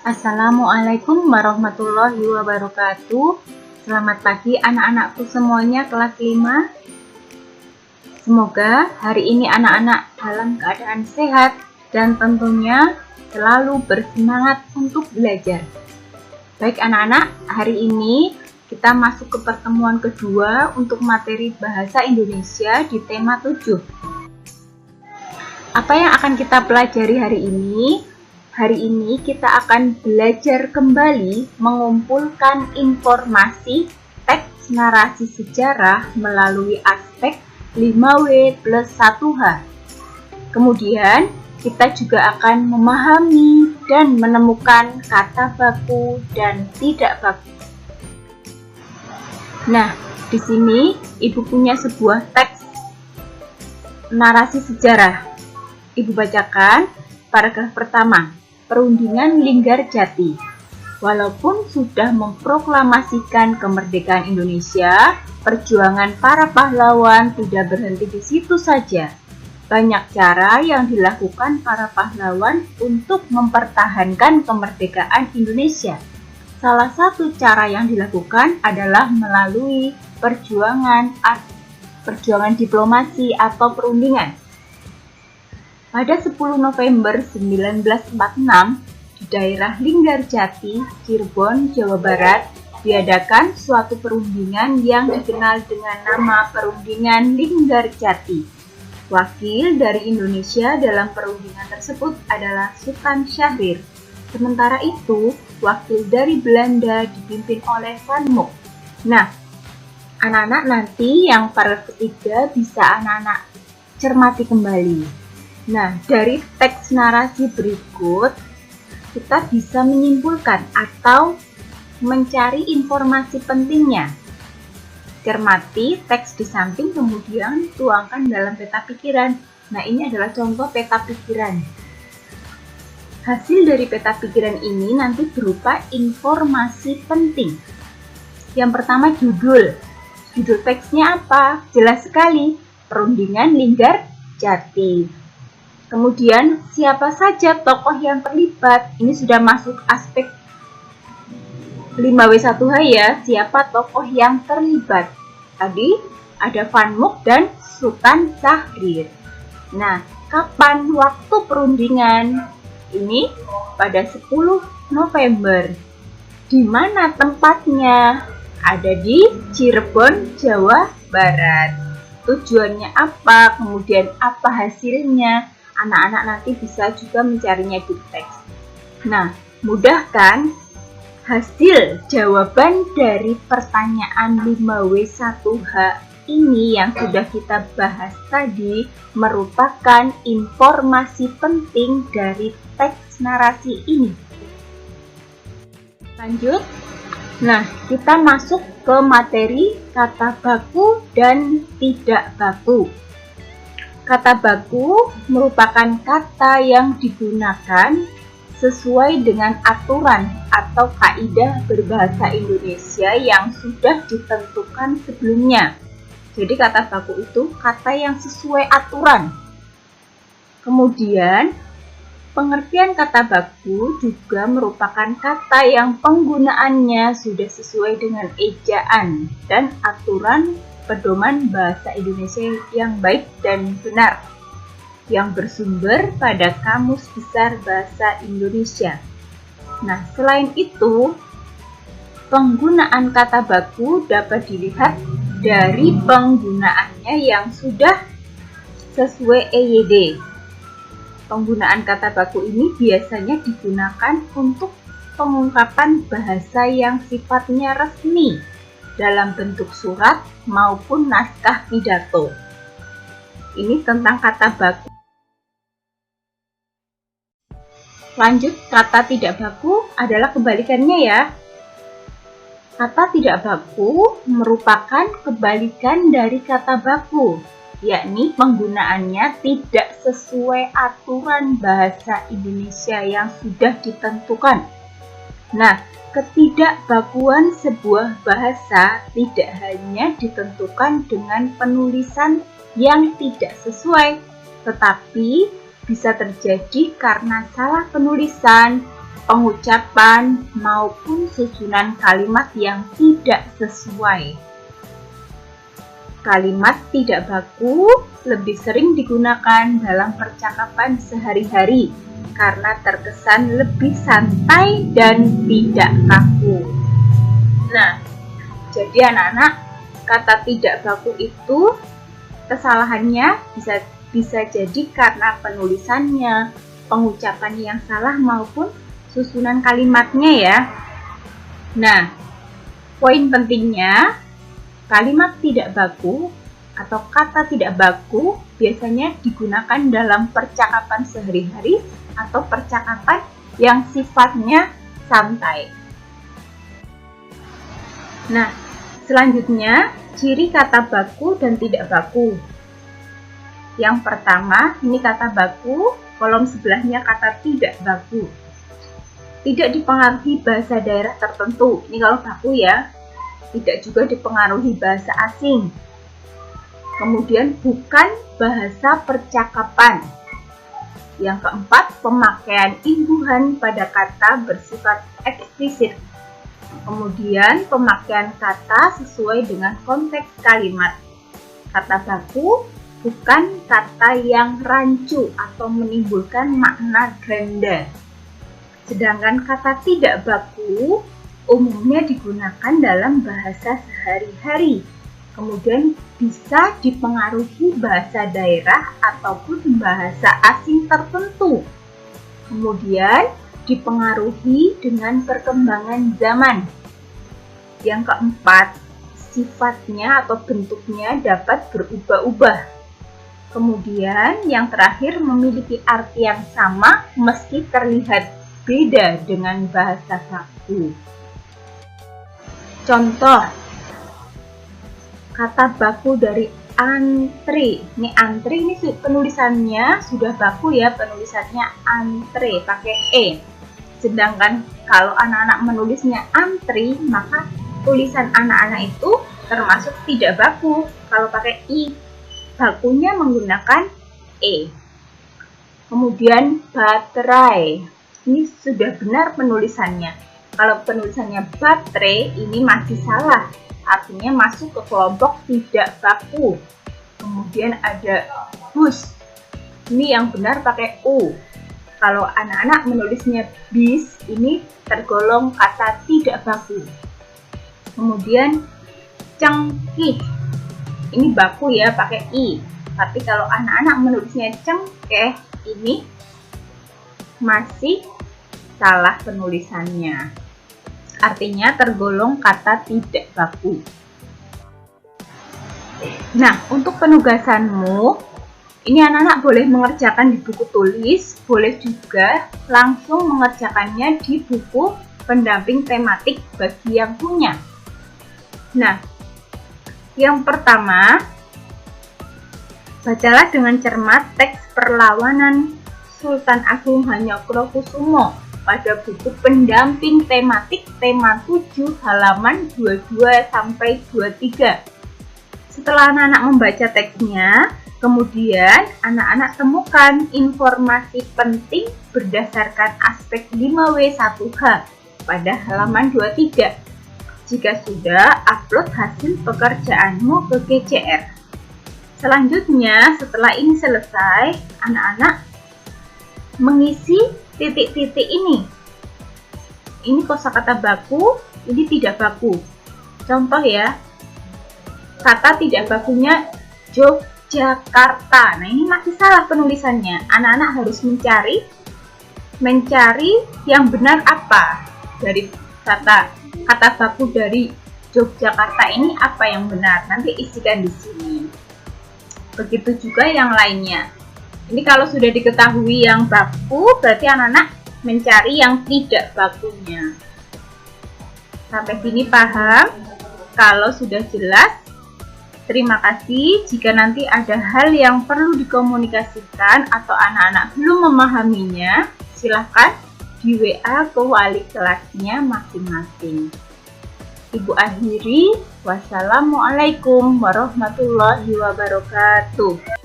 Assalamualaikum warahmatullahi wabarakatuh. Selamat pagi anak-anakku semuanya kelas 5. Semoga hari ini anak-anak dalam keadaan sehat dan tentunya selalu bersemangat untuk belajar. Baik anak-anak, hari ini kita masuk ke pertemuan kedua untuk materi Bahasa Indonesia di tema 7. Apa yang akan kita pelajari hari ini? Hari ini kita akan belajar kembali mengumpulkan informasi teks narasi sejarah melalui aspek 5W plus 1H. Kemudian kita juga akan memahami dan menemukan kata baku dan tidak baku. Nah, di sini Ibu punya sebuah teks narasi sejarah. Ibu bacakan paragraf pertama. Perundingan Linggarjati. Walaupun sudah memproklamasikan kemerdekaan Indonesia, perjuangan para pahlawan tidak berhenti di situ saja. Banyak cara yang dilakukan para pahlawan untuk mempertahankan kemerdekaan Indonesia. Salah satu cara yang dilakukan adalah melalui perjuangan diplomasi atau perundingan. Pada 10 November 1946, di daerah Linggarjati, Cirebon, Jawa Barat, diadakan suatu perundingan yang dikenal dengan nama Perundingan Linggarjati. Wakil dari Indonesia dalam perundingan tersebut adalah Sultan Syahrir. Sementara itu, wakil dari Belanda dipimpin oleh Van Mook. Nah, anak-anak nanti yang paragraf ketiga bisa anak-anak cermati kembali. Nah, dari teks narasi berikut, kita bisa menyimpulkan atau mencari informasi pentingnya. Cermati teks di samping, kemudian tuangkan dalam peta pikiran. Nah, ini adalah contoh peta pikiran. Hasil dari peta pikiran ini nanti berupa informasi penting. Yang pertama, judul. Judul teksnya apa? Jelas sekali, Perundingan Linggarjati. Kemudian, siapa saja tokoh yang terlibat? Ini sudah masuk aspek 5W1H ya, siapa tokoh yang terlibat? Tadi ada Van Mook dan Sultan Syahrir. Nah, kapan waktu perundingan? Ini pada 10 November. Di mana tempatnya? Ada di Cirebon, Jawa Barat. Tujuannya apa? Kemudian apa hasilnya? Anak-anak nanti bisa juga mencarinya di teks. Nah, mudah kan? Hasil jawaban dari pertanyaan 5W1H ini yang sudah kita bahas tadi merupakan informasi penting dari teks narasi ini. Lanjut. Nah, kita masuk ke materi kata baku dan tidak baku. Kata baku merupakan kata yang digunakan sesuai dengan aturan atau kaidah berbahasa Indonesia yang sudah ditentukan sebelumnya. Jadi kata baku itu kata yang sesuai aturan. Kemudian, pengertian kata baku juga merupakan kata yang penggunaannya sudah sesuai dengan ejaan dan aturan pedoman bahasa Indonesia yang baik dan benar, yang bersumber pada Kamus Besar Bahasa Indonesia. Nah, selain itu, penggunaan kata baku dapat dilihat dari penggunaannya yang sudah sesuai EYD. Penggunaan kata baku ini biasanya digunakan untuk pengungkapan bahasa yang sifatnya resmi dalam bentuk surat maupun naskah pidato. Ini tentang kata baku. Lanjut, kata tidak baku adalah kebalikannya ya. Kata tidak baku merupakan kebalikan dari kata baku, yakni penggunaannya tidak sesuai aturan bahasa Indonesia yang sudah ditentukan. Nah, ketidakbakuan sebuah bahasa tidak hanya ditentukan dengan penulisan yang tidak sesuai, tetapi bisa terjadi karena salah penulisan, pengucapan maupun susunan kalimat yang tidak sesuai. Kalimat tidak baku lebih sering digunakan dalam percakapan sehari-hari karena terkesan lebih santai dan tidak kaku. Nah, jadi anak-anak, kata tidak baku itu kesalahannya bisa jadi karena penulisannya, pengucapan yang salah maupun susunan kalimatnya ya. Nah, poin pentingnya, kalimat tidak baku atau kata tidak baku biasanya digunakan dalam percakapan sehari-hari atau percakapan yang sifatnya santai. Nah, selanjutnya ciri kata baku dan tidak baku. Yang pertama, ini kata baku, kolom sebelahnya kata tidak baku. Tidak dipengaruhi bahasa daerah tertentu. Ini kalau baku ya. Tidak juga dipengaruhi bahasa asing. Kemudian bukan bahasa percakapan. Yang keempat, pemakaian imbuhan pada kata bersifat eksplisit. Kemudian pemakaian kata sesuai dengan konteks kalimat. Kata baku bukan kata yang rancu atau menimbulkan makna ganda. Sedangkan kata tidak baku umumnya digunakan dalam bahasa sehari-hari. Kemudian bisa dipengaruhi bahasa daerah ataupun bahasa asing tertentu. Kemudian dipengaruhi dengan perkembangan zaman. Yang keempat, sifatnya atau bentuknya dapat berubah-ubah. Kemudian yang terakhir memiliki arti yang sama meski terlihat beda dengan bahasa baku. Contoh, kata baku dari antri. Ini antri, ini penulisannya sudah baku ya, penulisannya antre pakai E. Sedangkan kalau anak-anak menulisnya antri, maka tulisan anak-anak itu termasuk tidak baku. Kalau pakai I, bakunya menggunakan E. Kemudian baterai. Ini sudah benar penulisannya. Kalau penulisannya baterai, ini masih salah. Artinya masuk ke kelompok tidak baku. Kemudian ada bus. Ini yang benar pakai U. Kalau anak-anak menulisnya bis, ini tergolong kata tidak baku. Kemudian cengkih. Ini baku ya, pakai I. Tapi kalau anak-anak menulisnya cengkeh, ini masih salah penulisannya. Artinya tergolong kata tidak baku. Nah, untuk penugasanmu, ini anak-anak boleh mengerjakan di buku tulis, boleh juga langsung mengerjakannya di buku pendamping tematik bagi yang punya. Nah, yang pertama, bacalah dengan cermat teks perlawanan Sultan Agung Hanyokrokusumo pada buku pendamping tematik tema 7 halaman 22-23. Setelah anak-anak membaca teksnya, kemudian anak-anak temukan informasi penting berdasarkan aspek 5W1H pada halaman 23. Jika sudah, upload hasil pekerjaanmu ke GCR. Selanjutnya, setelah ini selesai, anak-anak mengisi titik-titik ini. Ini kosakata baku, ini tidak baku. Contoh ya, kata tidak bakunya Yogyakarta. Nah, ini masih salah penulisannya. Anak-anak harus mencari yang benar apa dari kata baku dari Yogyakarta ini, apa yang benar. Nanti isikan di sini. Begitu juga yang lainnya. Ini kalau sudah diketahui yang baku, berarti anak-anak mencari yang tidak bakunya. Sampai sini paham? Kalau sudah jelas, terima kasih. Jika nanti ada hal yang perlu dikomunikasikan atau anak-anak belum memahaminya, silahkan di WA ke wali kelasnya masing-masing. Ibu akhiri, wassalamualaikum warahmatullahi wabarakatuh.